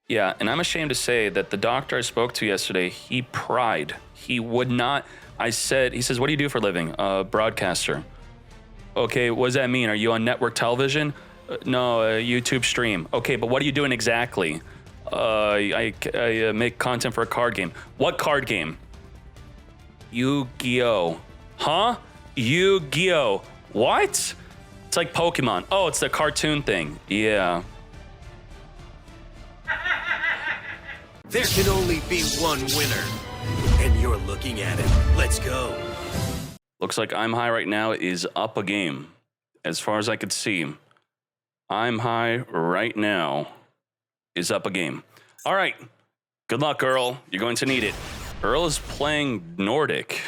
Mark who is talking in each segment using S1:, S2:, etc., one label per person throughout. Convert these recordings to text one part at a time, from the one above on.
S1: Yeah, and I'm ashamed to say that the doctor I spoke to yesterday, he pried. He would not. He says, what do you do for a living? Broadcaster. Okay, what does that mean? Are you on network television? No, YouTube stream. Okay, but what are you doing exactly? I make content for a card game. What card game? Yu-Gi-Oh. Huh? Yu-Gi-Oh. What? It's like Pokemon. Oh, it's the cartoon thing. Yeah.
S2: There can only be one winner, and you're looking at it. Let's go.
S1: Looks like I'm High right now is up a game. As far as I could see, I'm High right now is up a game. All right. Good luck, Earl. You're going to need it. Earl is playing Nordic.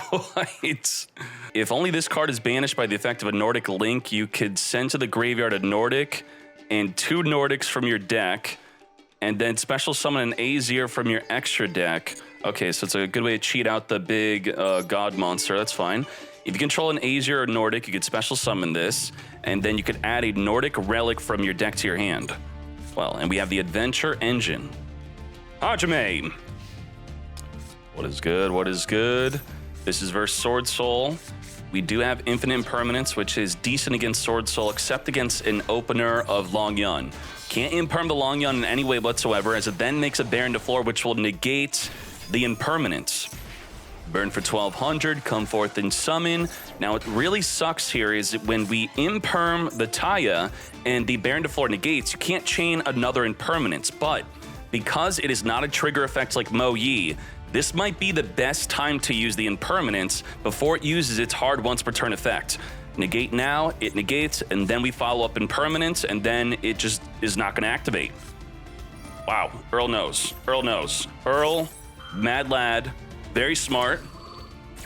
S1: What? If only this card is banished by the effect of a Nordic link, you could send to the graveyard a Nordic and 2 Nordics from your deck, and then special summon an Azir from your extra deck. Okay, so it's a good way to cheat out the big god monster. That's fine. If you control an Azir or Nordic, you could special summon this, and then you could add a Nordic relic from your deck to your hand. Well, and we have the Adventure Engine. Hajime! What is good? What is good? This is versus Sword Soul. We do have Infinite Impermanence, which is decent against Sword Soul, except against an opener of Long Yun. Can't imperm the Long Yun in any way whatsoever, as it then makes a Baron to floor, which will negate the Impermanence. Burn for 1200, come forth and summon. Now, what really sucks here is that when we imperm the Taya and the Baron to floor negates, you can't chain another Impermanence. But because it is not a trigger effect like Mo Yi, this might be the best time to use the Impermanence before it uses its hard once per turn effect. Negate now, it negates, and then we follow up Impermanence, and then it just is not going to activate. Wow, Earl knows. Earl knows. Earl, mad lad, very smart.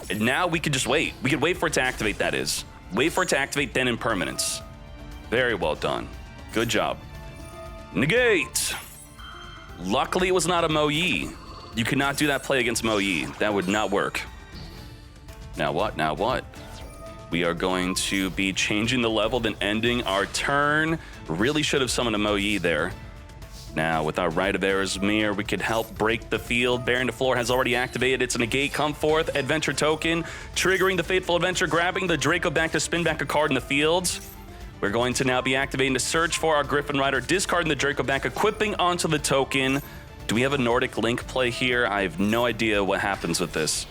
S1: And now we could just wait. We could wait for it to activate, that is. Wait for it to activate, then Impermanence. Very well done. Good job. Negate. Luckily, it was not a Mo Yi. You cannot do that play against Mo Yi. That would not work. Now what? Now what? We are going to be changing the level, then ending our turn. Really should have summoned a Mo Yi there. Now, with our Rite of Era's Mirror, we could help break the field. Baron to floor has already activated. It's a negate. Come forth. Adventure token. Triggering the Fateful Adventure. Grabbing the Draco back to spin back a card in the field. We're going to now be activating to search for our Griffin Rider. Discarding the Draco back. Equipping onto the token. Do we have a Nordic link play here? I have no idea what happens with this.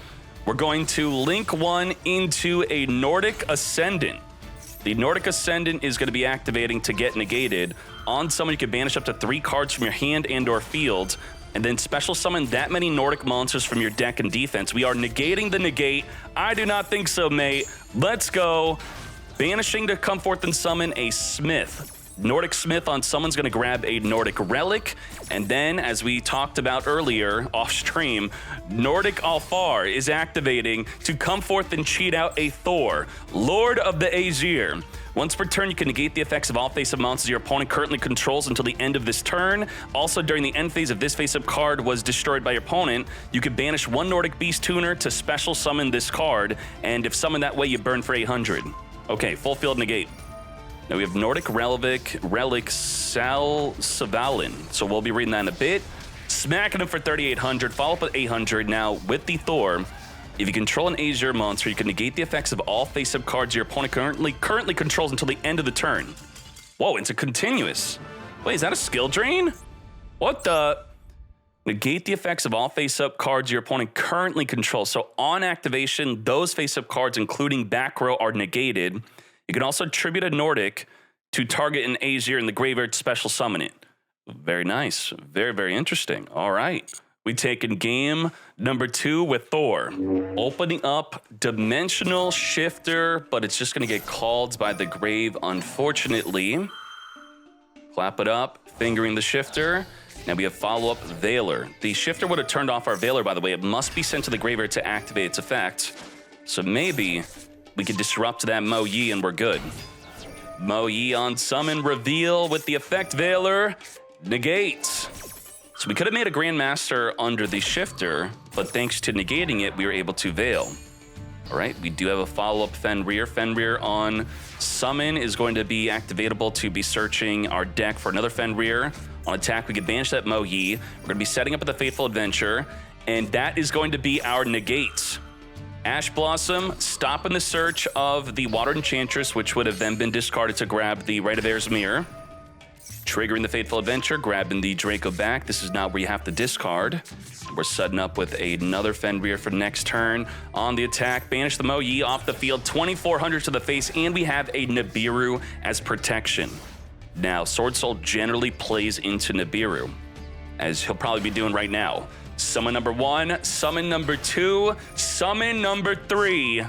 S1: We're going to link one into a Nordic Ascendant. The Nordic Ascendant is going to be activating to get negated. On summon, you can banish up to 3 cards from your hand and or field, and then special summon that many Nordic monsters from your deck and defense. We are negating the negate. I do not think so, mate. Let's go. Banishing to come forth and summon a Smith. Nordic Smith on someone's going to grab a Nordic Relic, and then, as we talked about earlier off stream, Nordic Alfar is activating to come forth and cheat out a Thor, Lord of the Azir. Once per turn, you can negate the effects of all face-up monsters your opponent currently controls until the end of this turn. Also, during the end phase, if this face-up card was destroyed by your opponent, you could banish 1 Nordic Beast Tuner to special summon this card, and if summoned that way, you burn for 800. Okay, full field negate. Now we have Nordic Relic Savalin. So we'll be reading that in a bit. Smacking him for 3,800. Follow up with 800. Now with the Thor, if you control an Azir monster, you can negate the effects of all face-up cards your opponent currently controls until the end of the turn. Whoa, it's a continuous. Wait, is that a skill drain? What the? Negate the effects of all face-up cards your opponent currently controls. So on activation, those face-up cards, including back row, are negated. You can also tribute a Nordic to target an Azir in the graveyard, special summon it. Very nice. Very, very interesting. All right. We take in game number 2 with Thor. Opening up Dimensional Shifter, but it's just going to get called by the grave, unfortunately. Clap it up, fingering the Shifter. Now we have follow-up Veiler. The Shifter would have turned off our Veiler, by the way. It must be sent to the graveyard to activate its effect. So maybe we could disrupt that Mo Yi and we're good. Mo Yi on summon, reveal with the effect Veiler, negate. So we could have made a Grandmaster under the Shifter, but thanks to negating it, we were able to Veil. All right, we do have a follow-up Fenrir. Fenrir on summon is going to be activatable to be searching our deck for another Fenrir. On attack, we could banish that Mo-Yi. We're going to be setting up with the Faithful Adventure, and that is going to be our negate. Ash Blossom, stopping the search of the Water Enchantress, which would have then been discarded to grab the Rite of Air's Mirror. Triggering the Faithful Adventure, grabbing the Draco back. This is not where you have to discard. We're setting up with another Fenrir for next turn. On the attack, banish the Mo-Yi off the field, 2,400 to the face, and we have a Nibiru as protection. Now, Sword Soul generally plays into Nibiru, as he'll probably be doing right now. Summon number 1, summon number 2, summon number 3,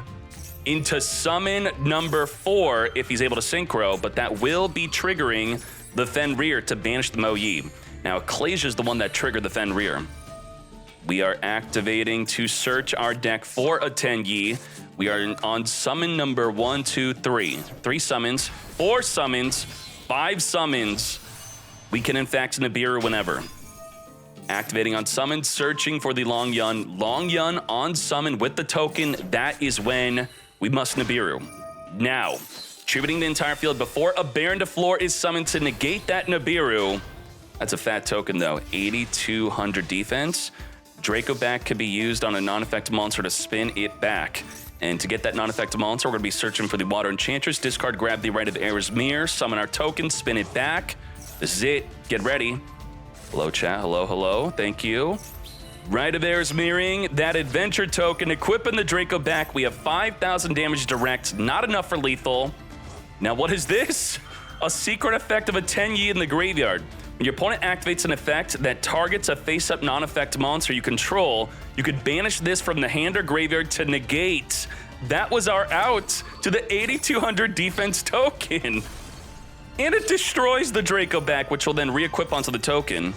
S1: into summon number 4 if he's able to synchro, but that will be triggering the Fenrir to banish the Mo-Yi. Now, Ecclesia is the one that triggered the Fenrir. We are activating to search our deck for a Tenyi. We are on summon number 1, 2, 3. 3 summons, 4 summons, 5 summons. We can in fact Nibiru whenever. Activating on summon, searching for the Long Yun. Long Yun on summon with the token. That is when we must Nibiru. Now, tributing the entire field before a Baron de Floor is summoned to negate that Nibiru. That's a fat token though, 8,200 defense. Draco back could be used on a non-effective monster to spin it back. And to get that non-effective monster, we're gonna be searching for the Water Enchantress. Discard, grab the Rite of Air's Mirror, summon our token, spin it back. This is it, get ready. Hello chat, hello, hello, thank you. Rite of Air's Mirroring, that adventure token, equipping the Draco back. We have 5,000 damage direct, not enough for lethal. Now what is this? A secret effect of a Tenyi in the graveyard. When your opponent activates an effect that targets a face-up non-effect monster you control, you could banish this from the hand or graveyard to negate. That was our out to the 8,200 defense token. And it destroys the Draco back, which will then re-equip onto the token.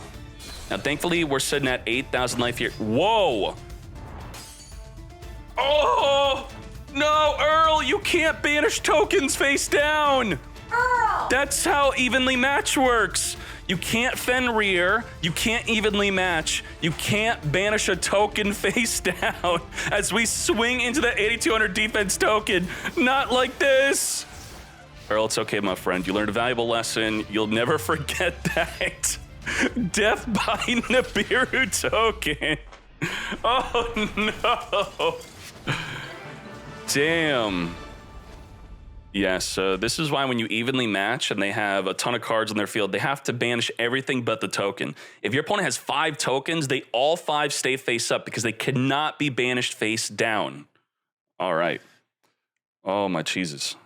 S1: Now, thankfully, we're sitting at 8,000 life here. Whoa! Oh! No, Earl, you can't banish tokens face down! Earl! That's how evenly match works. You can't Fenrir, you can't evenly match, you can't banish a token face down as we swing into the 8,200 defense token. Not like this. Earl, it's okay, my friend. You learned a valuable lesson. You'll never forget that. Death by Nibiru token. Oh no. Damn. Yeah, so this is why when you evenly match and they have a ton of cards on their field, they have to banish everything but the token. If your opponent has 5 tokens, they all 5 stay face up because they cannot be banished face down. All right. Oh my Jesus.